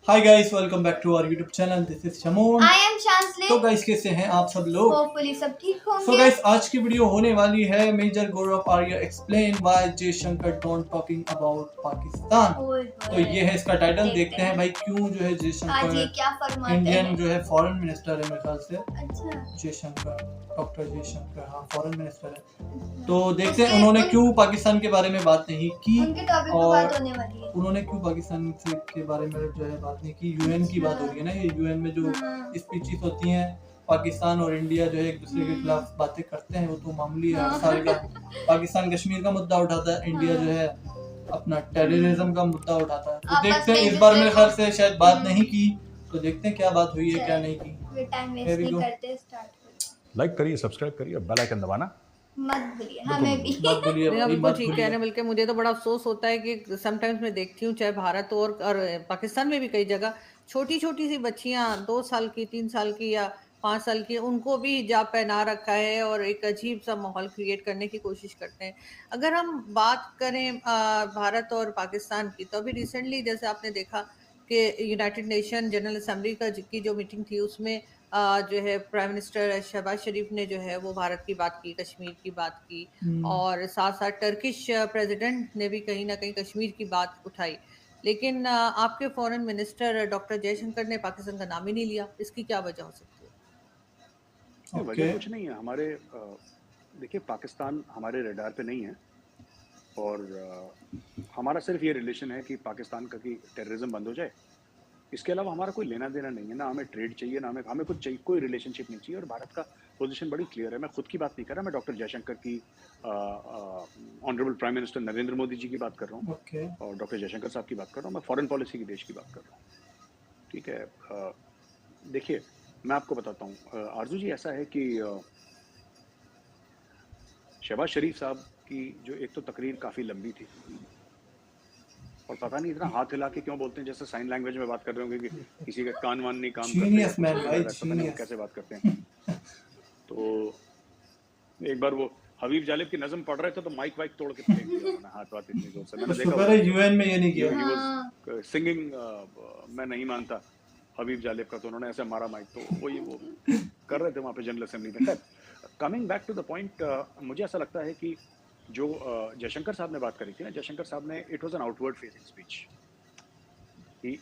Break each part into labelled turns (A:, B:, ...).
A: Hi guys, welcome back to our YouTube channel. This is Shamoon.
B: I am शांसले।
A: तो guys, कैसे हैं आप सब लोग?
B: होपफुली सब ठीक होंगे।
A: सो गाइस, आज की वीडियो होने वाली है major Gaurav Arya explain why Jaishankar don't talking about Pakistan. तो ये है इसका टाइटल। देखते हैं भाई क्यों जो है
B: आज ये
A: जयशंकर
B: क्या फरमाते
A: इंडियन
B: हैं।
A: जो है फॉरेन मिनिस्टर है मेरे ख्याल से।
B: अच्छा,
A: जयशंकर, डॉक्टर जयशंकर, हाँ फॉरेन मिनिस्टर है।
B: अच्छा।
A: तो देखते हैं उन्होंने क्यों पाकिस्तान के बारे में बात नहीं की
B: उनके टॉपिक पे
A: और
B: बात होने वाली है।
A: उन्होंने क्यों पाकिस्तान के बारे में जो है बात नहीं की। यूएन की बात हो रही है ना, ये यूएन में जो स्पीचेस होती हैं, पाकिस्तान और इंडिया जो है एक दूसरे के खिलाफ बातें करते हैं, वो तो मामूली है हर साल का। पाकिस्तान कश्मीर का मुद्दा उठाता है, इंडिया जो है अपना टेररिज्म का मुद्दा उठाता है। तो देखते हैं, इस बार मेरे ख्याल से शायद बात नहीं की, तो देखते हैं क्या बात हुई है क्या नहीं की।
B: टाइम वेस्ट नहीं करते, स्टार्ट
C: लाइक करिए, सब्सक्राइब करिए, बेल आइकन दबाना
B: मत भूलिए, हमें भी
A: मत भूलिए भाई,
D: बिल्कुल
A: मत
D: ठीक कह
A: भूलिए।
D: रहे हैं। बल्कि मुझे तो बड़ा अफसोस होता है कि समटाइम्स मैं देखती हूँ, चाहे भारत और पाकिस्तान में भी कई जगह छोटी छोटी सी बच्चियां 2 साल की, 3 साल की या 5 साल की, उनको भी हिजाब पहना रखा है और एक अजीब सा माहौल क्रिएट करने की कोशिश करते हैं। अगर हम बात करें भारत और पाकिस्तान की, तो अभी रिसेंटली जैसे आपने देखा कि यूनाइटेड नेशन जनरल असेंबली की जो मीटिंग थी, उसमें जो है प्राइम मिनिस्टर शहबाज शरीफ ने जो है वो भारत की बात की, कश्मीर की बात की, और साथ साथ टर्किश प्रेसिडेंट ने भी कहीं ना कहीं कश्मीर की बात उठाई। लेकिन आपके फॉरेन मिनिस्टर डॉक्टर जयशंकर ने पाकिस्तान का नाम ही नहीं लिया। इसकी क्या वजह हो सकती है?
C: वजह कुछ नहीं है। हमारे देखिए, पाकिस्तान हमारे रडार पे नहीं है और हमारा सिर्फ ये रिलेशन है कि पाकिस्तान का कि टेररिज्म बंद हो जाए। इसके अलावा हमारा कोई लेना देना नहीं है, ना हमें ट्रेड चाहिए, ना हमें कुछ चाहिए, कोई रिलेशनशिप नहीं चाहिए। और भारत का पोजीशन बड़ी क्लियर है। मैं खुद की बात नहीं कर रहा, मैं डॉक्टर जयशंकर की, honourable prime minister Narendra Modi ji की बात कर रहा हूँ और डॉक्टर जयशंकर साहब की बात कर रहा हूँ। मैं फॉरेन पॉलिसी की देश की बात कर रहा हूँ। ठीक है, देखिए मैं आपको बताता हूँ आरजू जी, ऐसा है कि शहबाज शरीफ साहब की जो एक तो तकरीर काफ़ी लंबी थी और पता नहीं इतना हाथ हिला के क्यों बोलते हैं, जैसे साइन लैंग्वेज में बात कर रहे होंगे कि किसी का कान वान नहीं काम करते, पता नहीं कैसे बात करते हैं। तो एक बार वो हबीब जालिब की नज़म पढ़ रहे थे तो माइक वाइक तोड़ के फेंक दिया उन्होंने, हाथ वाथ इतनी जोर से। मैंने देखा
A: यूएन में ये नहीं किया।
C: सिंगिंग, मैं नहीं मानता हबीब जालिब का, तो उन्होंने ऐसे मारा माइक, तो वो कर रहे थे वहाँ पे जनरल असेंबली में। Coming back to the point, मुझे ऐसा लगता है कि जो जयशंकर साहब ने बात करी थी ना, जयशंकर साहब ने, it was an outward facing speech.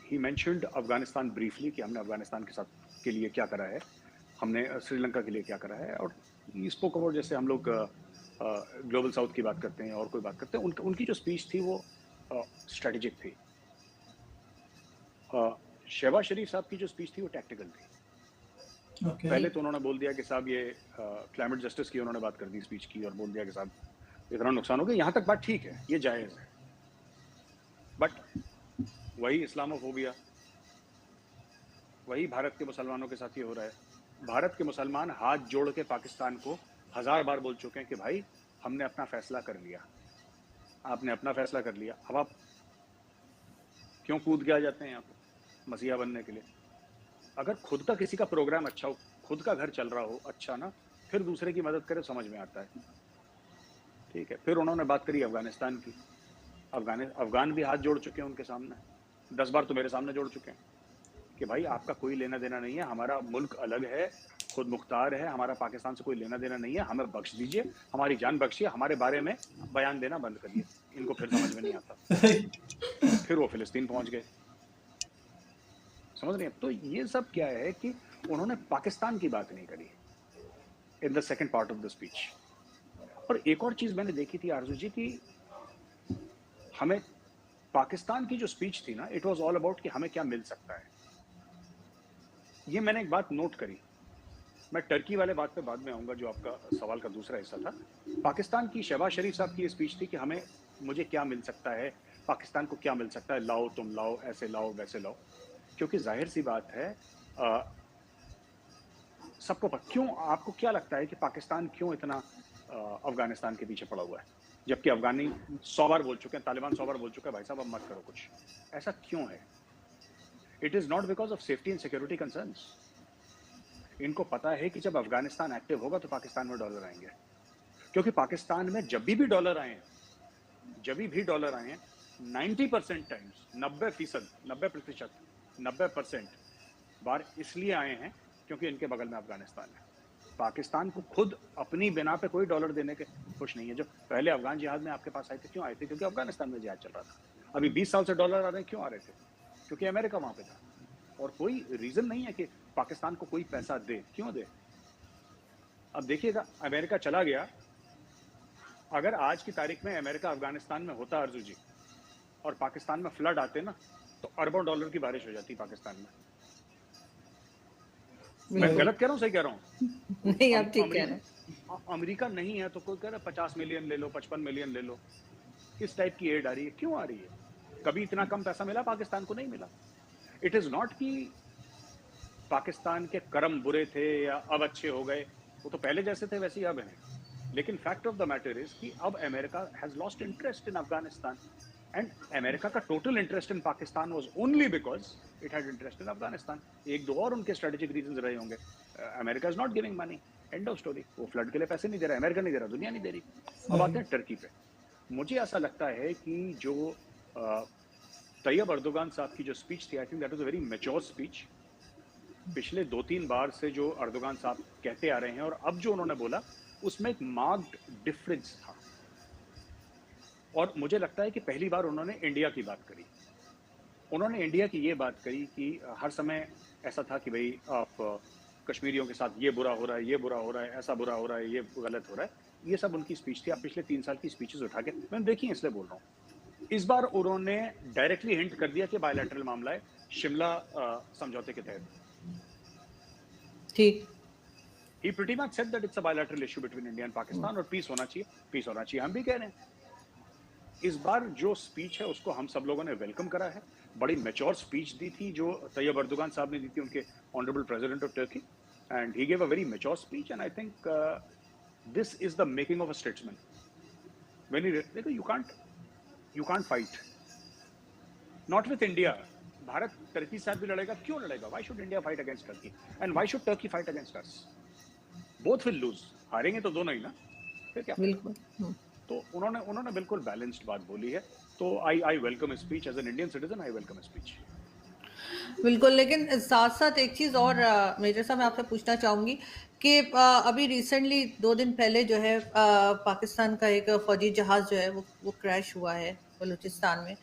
C: He mentioned Afghanistan briefly कि हमने अफगानिस्तान के साथ के लिए क्या करा है, हमने श्रीलंका के लिए क्या करा है, और ही स्पोक अबाउट, जैसे हम लोग ग्लोबल साउथ की बात करते हैं और कोई बात करते हैं, उनकी जो स्पीच थी वो स्ट्रेटेजिक थी। शहबाज शरीफ साहब की जो स्पीच थी वो टैक्टिकल थी। पहले तो उन्होंने बोल दिया कि साहब ये क्लाइमेट जस्टिस की उन्होंने बात कर दी स्पीच की, और बोल दिया कि साहब इतना नुकसान हो गया। यहाँ तक बात ठीक है, ये जायज़ है, बट वही इस्लामोफोबिया, वही भारत के मुसलमानों के साथ ये हो रहा है। भारत के मुसलमान हाथ जोड़ के पाकिस्तान को 1000 बार बोल चुके हैं कि भाई हमने अपना फैसला कर लिया, आपने अपना फैसला कर लिया, अब आप क्यों कूद के आ जाते हैं यहाँ पे मसीहा बनने के लिए? अगर खुद का किसी का प्रोग्राम अच्छा हो, खुद का घर चल रहा हो अच्छा ना, फिर दूसरे की मदद करे, समझ में आता है। ठीक है, फिर उन्होंने बात करी अफगानिस्तान की। अफगान भी हाथ जोड़ चुके हैं उनके सामने, 10 बार तो मेरे सामने जोड़ चुके हैं कि भाई आपका कोई लेना देना नहीं है, हमारा मुल्क अलग है, खुद मुख्तार है, हमारा पाकिस्तान से कोई लेना देना नहीं है, हमें बख्श दीजिए, हमारी जान बख्शिए, हमारे बारे में बयान देना बंद करिए। इनको फिर समझ में नहीं आता। फिर वो फिलिस्तीन पहुंच गए, समझ रहे हैं? तो ये सब क्या है कि उन्होंने पाकिस्तान की बात नहीं करी in the second part of the speech. और एक और चीज मैंने देखी थी आरजू जी की, हमें पाकिस्तान की जो स्पीच थी ना, इट वाज ऑल अबाउट कि हमें क्या मिल सकता है। ये मैंने एक बात नोट करी, मैं टर्की वाले बात पे बाद में आऊंगा, जो आपका सवाल का दूसरा हिस्सा था। पाकिस्तान की शहबाज शरीफ साहब की ये स्पीच थी कि हमें, मुझे क्या मिल सकता है, पाकिस्तान को क्या मिल सकता है, लाओ तुम लाओ, ऐसे लाओ वैसे लाओ। क्योंकि जाहिर सी बात है, सबको क्यों, आपको क्या लगता है कि पाकिस्तान क्यों इतना अफगानिस्तान के पीछे पड़ा हुआ है, जबकि अफगानी 100 बार बोल चुके हैं, तालिबान 100 बार बोल चुका है भाई साहब अब मत करो कुछ। ऐसा क्यों है? It is not because of safety and security concerns. इनको पता है कि जब अफगानिस्तान एक्टिव होगा तो पाकिस्तान में डॉलर आएंगे, क्योंकि पाकिस्तान में जब भी डॉलर आए, 90% टाइम्स, 90%, 90% बार इसलिए आए हैं क्योंकि इनके बगल में अफगानिस्तान है। पाकिस्तान को खुद अपनी बिना पे कोई डॉलर देने के खुश नहीं है। जो पहले अफगान जिहाद में आपके पास आए थे, क्यों आए थे? क्योंकि अफगानिस्तान में जिहाद चल रहा था। अभी 20 साल से डॉलर आ रहे हैं, क्यों आ रहे थे? क्योंकि अमेरिका वहां पे था। और कोई रीजन नहीं है कि पाकिस्तान को कोई पैसा दे, क्यों दे? अब देखिएगा, अमेरिका चला गया। अगर आज की तारीख में अमेरिका अफगानिस्तान में होता अर्जू जी, और पाकिस्तान में फ्लड आते ना, तो अरबों डॉलर की बारिश हो जाती पाकिस्तान में। मैं गलत कह रहा हूँ, सही कह रहा हूँ?
D: नहीं, आप ठीक कह रहे हैं।
C: अमेरिका नहीं है तो कोई कह रहा है 50 मिलियन ले लो, 55 मिलियन ले लो। किस टाइप की एड आ रही है? क्यों आ रही है? कभी इतना कम पैसा मिला पाकिस्तान को? नहीं मिला। इट इज नॉट कि पाकिस्तान के कर्म बुरे थे या अब अच्छे हो गए, वो तो पहले जैसे थे वैसे ही अब हैं। लेकिन fact of the matter is कि अब America has lost interest in Afghanistan, and America का total interest in Pakistan was only because it had interest in Afghanistan. एक दो और उनके स्ट्रेटेजिक रीजंस रहे होंगे। America is not giving money, end of story. वो फ्लड के लिए पैसे नहीं दे रहा, अमेरिका नहीं दे रहा, दुनिया नहीं दे रही। अब आते हैं टर्की पे। मुझे ऐसा लगता है कि जो तैयब अर्दोगान साहब की जो स्पीच थी, I think that was a very mature speech. पिछले 2-3 बार से जो अर्दोगान साहब कहते आ रहे हैं और अब जो उन्होंने बोला, उसमें एक मार्क्ड डिफरेंस था। और मुझे लगता है कि पहली बार उन्होंने इंडिया की बात करी। उन्होंने इंडिया की ये बात करी कि हर समय ऐसा था कि भाई आप कश्मीरियों के साथ ये बुरा हो रहा है, ये बुरा हो रहा है, ऐसा बुरा हो रहा है, ये गलत हो रहा है। ये सब उनकी स्पीच थी। आप पिछले 3 साल की स्पीचेस उठा के मैंने देखी, इसलिए बोल रहा हूँ। इस बार उन्होंने डायरेक्टली हिंट कर दिया कि बायलैटरल मामला है, शिमला समझौते के तहत।
D: ठीक।
C: He pretty much said that it's a bilateral issue between India and Pakistan और पीस होना चाहिए, पीस होना चाहिए। हम भी कह रहे हैं। इस बार जो स्पीच है उसको हम सब लोगों ने वेलकम करा है। बड़ी मैच्योर स्पीच दी थी जो तैयब अर्दोगान साहब ने दी थी, उनके honourable president of Turkey, and he gave a very mature speech, and I think this is the making of a statesman. When he देखो, you can't fight not with India. Bharat Turkey साथ भी लड़ेगा, क्यों लड़ेगा? Why should India fight against Turkey, and why should Turkey fight against us? Both will lose. हारेंगे तो दोनों ही ना, फिर क्या?
D: बिल्कुल।
C: तो उन्होंने बिल्कुल बैलेंस्ड बात बोली है। तो I welcome speech as an Indian citizen. I welcome speech.
D: बिल्कुल, लेकिन साथ साथ एक चीज़ और मेजर साहब मैं आपसे पूछना चाहूँगी कि अभी रिसेंटली 2 दिन पहले जो है पाकिस्तान का एक फौजी जहाज़ जो है वो क्रैश हुआ है बलूचिस्तान में,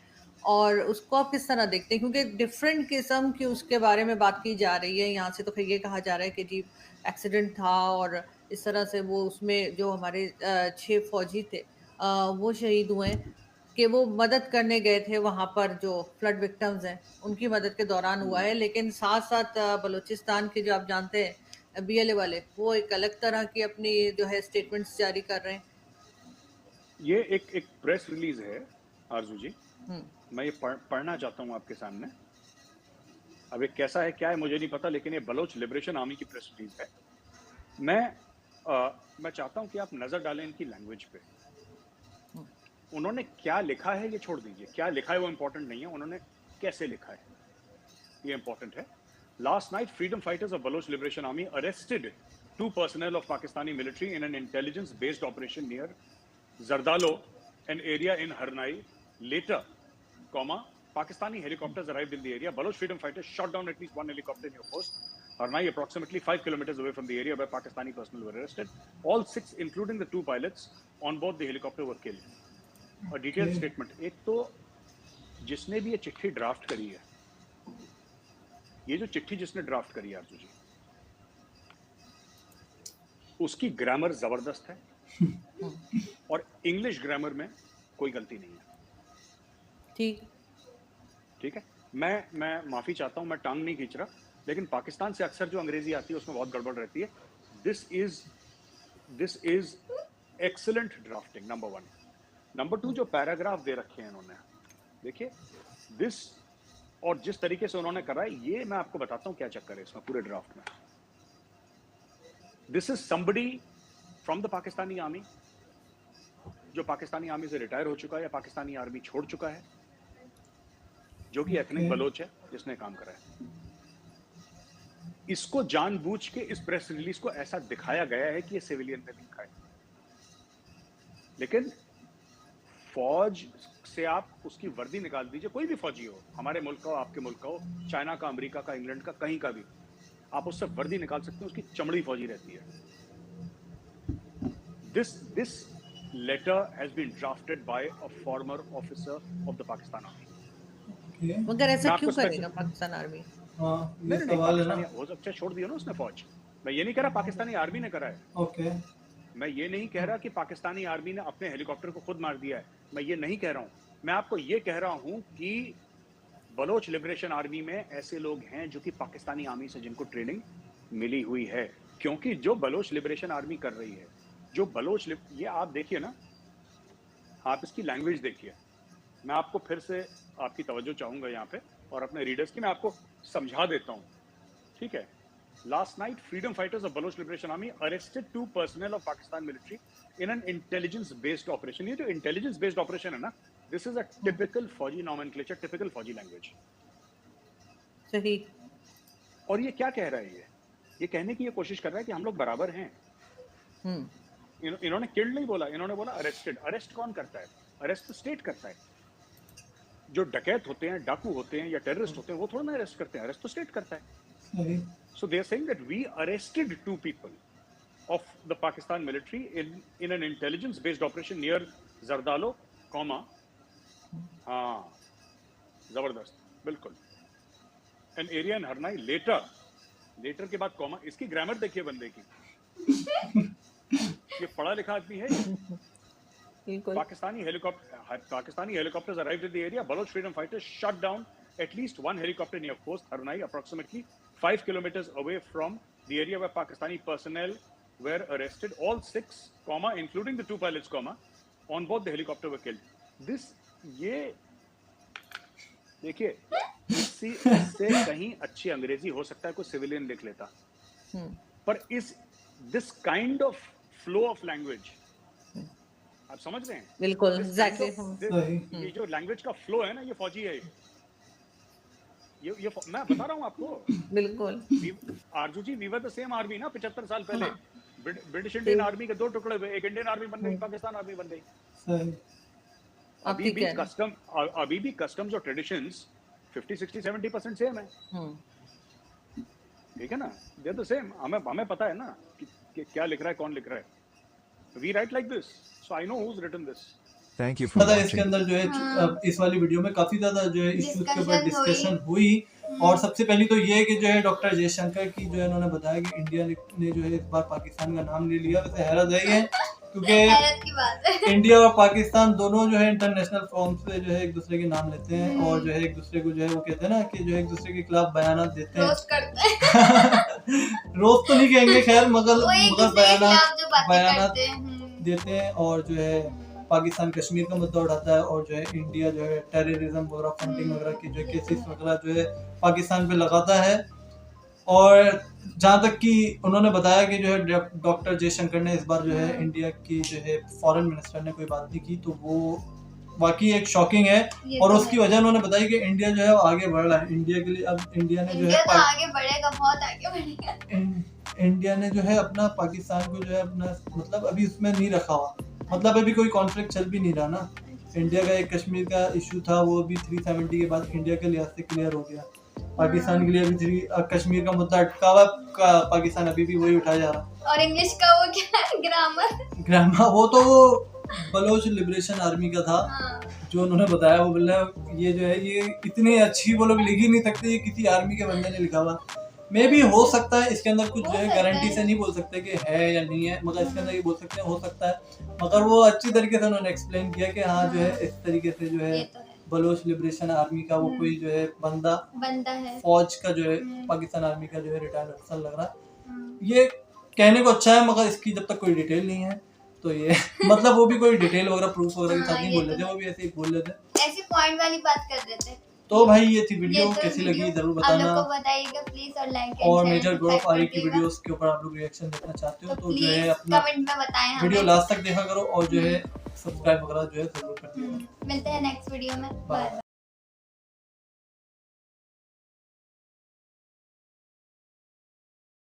D: और उसको आप किस तरह देखते हैं? क्योंकि डिफरेंट किस्म की उसके बारे में बात की जा रही है। यहाँ से तो फिर ये कहा जा रहा है कि जी एक्सीडेंट था, और इस तरह से वो उसमें जो हमारे 6 फौजी थे वो शहीद हुए कि वो मदद करने गए थे वहाँ पर, जो फ्लड विक्टिम्स हैं उनकी मदद के दौरान हुआ है। लेकिन साथ साथ बलूचिस्तान के जो आप जानते हैं बीएलए वाले, वो एक अलग तरह की अपनी जो है स्टेटमेंट्स जारी कर रहे हैं।
C: ये एक प्रेस रिलीज है आरजू जी,
D: हम्म,
C: मैं ये पढ़ना चाहता हूँ आपके सामने। अब ये कैसा है क्या है मुझे नहीं पता, लेकिन ये बलोच लिबरेशन आर्मी की प्रेस रिलीज है। मैं चाहता हूँ कि आप नजर डालें इनकी लैंग्वेज पे। उन्होंने क्या लिखा है ये छोड़ दीजिए, क्या लिखा है वो इंपॉर्टेंट नहीं है, उन्होंने कैसे लिखा है ये इंपॉर्टेंट है। Last night freedom fighters of Baloch liberation army arrested 2 personnel of Pakistani military in an intelligence based operation near Zardalo, an area in Harnai. Later, Pakistani helicopters arrived in the area. Baloch freedom fighters shot down at least 1 helicopter in your post. Harnai, approximately 5 kilometers away from the area where Pakistani personnel were arrested. All 6, including the 2 pilots on board the helicopter, were killed. A detailed statement. एक तो जिसने भी ये चिट्ठी draft करी है, ये जो चिट्ठी जिसने ड्राफ्ट करी है आरजू जी, उसकी ग्रामर जबरदस्त है और इंग्लिश ग्रामर में कोई गलती नहीं है। ठीक है। मैं माफी चाहता हूं, मैं टांग नहीं खींच रहा, लेकिन पाकिस्तान से अक्सर जो अंग्रेजी आती है उसमें बहुत गड़बड़ रहती है। This is excellent drafting, number 1। Number 2, जो पैराग्राफ दे रखे हैं इन्होंने, देखिए दिस, और जिस तरीके से उन्होंने करा है, ये मैं आपको बताता हूं क्या चक्कर है इसमें पूरे ड्राफ्ट में। This is somebody from the Pakistani army, जो पाकिस्तानी आर्मी से रिटायर हो चुका है या पाकिस्तानी आर्मी छोड़ चुका है, जो कि एथनिक बलोच है, जिसने काम करा है। इसको जानबूझ के इस प्रेस रिलीज को ऐसा दिखाया गया है कि ये सिविलियन ने लिखा है, लेकिन फौज से आप उसकी वर्दी निकाल दीजिए, कोई भी फौजी हो, हमारे मुल्क का हो, आपके मुल्क का हो, चाइना का, अमेरिका का, इंग्लैंड का, कहीं का भी, आप उससे वर्दी निकाल सकते हैं, उसकी चमड़ी फौजी रहती है। This letter has been drafted by a former officer of the Pakistan Army.
A: Okay.
D: मगर ऐसा
C: मैं
D: क्यों
C: आपको
D: करेगा पाकिस्तान आर्मी?
A: हाँ, ये
C: नहीं,
A: सवाल है ना।
C: पाकिस्तानी हो सकता है छोड़ दिया ना उसने फौज। मैं ये नहीं कह रहा पाकिस्तानी आर्मी ने करा है।
A: ओके।
C: मैं ये नहीं कह रहा कि पाकिस्तानी आर्मी ने अपने हेलीकॉप्टर को खुद मार दिया है। मैं ये नहीं कह रहा हूँ। मैं आपको ये कह रहा हूँ कि बलोच लिबरेशन आर्मी में ऐसे लोग हैं जो कि पाकिस्तानी आर्मी से जिनको ट्रेनिंग मिली हुई है, क्योंकि जो बलोच लिबरेशन आर्मी कर रही है, जो बलोच ये आप देखिए ना, आप इसकी लैंग्वेज देखिए। मैं आपको फिर से आपकी तवज्जो चाहूंगा यहाँ पे और अपने रीडर्स की, मैं आपको समझा देता हूँ, ठीक है। Last night, freedom fighters of Baloch Liberation Army arrested 2 personnel of Pakistan military in an intelligence-based operation. ये जो intelligence-based operation है ना, this is a typical फौजी nomenclature, typical फौजी language.
D: सही।
C: और ये क्या कह रहा है ये कहने की ये कोशिश कर रहा है कि हम लोग बराबर हैं। इन्होंने किल्ड नहीं बोला, इन्होंने बोला अरेस्टेड। अरेस्ट कौन करता है? अरेस्ट तो स्टेट करता है। जो डकैत होते हैं, डाकू होते हैं या टेररिस्ट होते हैं, वो थोड़ा ना अरेस्ट करते हैं, अरेस्ट तो स्टेट करता है। So they are saying that we arrested 2 people of the Pakistan military in an intelligence-based operation near Zardalo, हाँ, जबरदस्त, बिल्कुल, an area in Harnai later के बाद कॉमा, इसकी ग्रामर देखिए बंदे की, ये पढ़ा लिखा आदमी है। Pakistani helicopters arrived at the area. Baloch freedom fighters shot down at least 1 helicopter near Khost, Harnai, approximately 5 kilometers away from the area where Pakistani personnel were arrested. All 6, including the 2 pilots, on board the helicopter were killed. ये देखिए, इससे कहीं अच्छी अंग्रेजी हो सकता है, कोई सिविलियन लिख लेता, पर this kind of flow of language, आप समझ रहे हैं?
D: बिल्कुल, एग्जैक्टली।
C: ये जो लैंग्वेज का फ्लो है ना, ये फौजी है। ये मैं बता रहा हूँ आपको।
D: बिल्कुल।
C: Aarzoo ji, we were the same army ना 75 साल पहले। ब्रिटिश इंडियन आर्मी के 2 टुकड़े हुए, एक इंडियन आर्मी बन गई, पाकिस्तान आर्मी बन गई। अभी भी कस्टम्स और ट्रेडिशंस 50, 60, 70% सेम है, ठीक है ना? They are the same. हमें पता है ना कि क्या लिख रहा है, कौन लिख रहा है। We write like this, so I know who's written this.
E: Thank you for
A: मतलब
E: watching.
A: इसके अंदर जो है इस वाली वीडियो में काफी ज्यादा जो है इश्यूज के ऊपर डिस्कशन हुई। और सबसे पहली तो ये कि जो है डॉक्टर जयशंकर की जो है उन्होंने बताया कि इंडिया ने जो है इस बार पाकिस्तान का नाम ले लिया। वैसे हैरत है ये, क्योंकि इंडिया और पाकिस्तान दोनों जो है इंटरनेशनल फॉर्म से जो है एक दूसरे के नाम लेते हैं और जो है एक दूसरे को जो है वो कहते हैं ना कि जो है एक दूसरे के खिलाफ बयानात देते हैं। रोज तो नहीं कहेंगे खैर, मगर बयानात देते हैं। और जो है पाकिस्तान कश्मीर का मुद्दा उठाता है और जो है इंडिया जो है टेररिज्म वगैरह, फंडिंग वगैरह की जो केसेस वगैरह जो है पाकिस्तान पे लगाता है। और जहाँ तक कि उन्होंने बताया कि जो है डॉक्टर जयशंकर ने इस बार जो है इंडिया की जो है फॉरेन मिनिस्टर ने कोई बात नहीं की, तो वो वाकई एक शॉकिंग है। और उसकी वजह उन्होंने बताई कि इंडिया जो है आगे बढ़ रहा है। इंडिया के लिए अब इंडिया ने जो है
B: आगे बढ़ेगा, बहुत आगे बढ़ेगा।
A: इंडिया ने जो है अपना पाकिस्तान को जो है अपना मतलब अभी उसमें नहीं रखा हुआ, मतलब अभी कोई कॉन्फ्लिक्ट चल भी नहीं रहा ना। इंडिया का एक कश्मीर का इशू था, वो भी 370 के बाद इंडिया के लिहाज से क्लियर हो गया। पाकिस्तान के लिए अभी कश्मीर का मुद्दा अटका हुआ, पाकिस्तान अभी भी वही उठाया जा रहा।
B: और इंग्लिश का वो क्या है, ग्रामर,
A: वो तो बलोच लिबरेशन आर्मी का था। जो उन्होंने बताया वो बोला ये जो है ये इतनी अच्छी वो लोग लिख ही नहीं सकते, ये किसी आर्मी के बंदे ने लिखा हुआ। मे भी हो सकता है, इसके अंदर कुछ जो है गारंटी से नहीं बोल सकते कि है या नहीं है, मगर इसके अंदर ये बोल सकते हैं हो सकता है। मगर वो अच्छी तरीके से उन्होंने एक्सप्लेन किया कि हाँ जो है इस तरीके से जो है बलोच लिबरेशन आर्मी का वो कोई जो है बंदा है, फौज का जो है पाकिस्तान आर्मी का जो है रिटायर्ड अफसर लग रहा है। ये कहने को अच्छा है, मगर इसकी जब तक कोई डिटेल नहीं है तो ये मतलब वो भी कोई डिटेल वगैरह प्रूफ वगैरह के साथ नहीं बोल रहे थे, वो भी ऐसे ही बोल रहे थे,
B: ऐसी पॉइंट वाली बात कर रहे थे।
A: तो भाई ये थी वीडियो, कैसी लगी जरूर बताना।
B: बताइएगा प्लीज, और लाइक
A: और मेजर गौरव आर्य की वीडियोस के ऊपर आप लोग रिएक्शन देखना चाहते हो तो जो है अपना
B: कमेंट में बताएं,
A: वीडियो लास्ट तक देखा करो और जो है सब्सक्राइब वगैरह जो है जरूर कर दिया।
B: मिलते हैं नेक्स्ट वीडियो में, बाय बाय।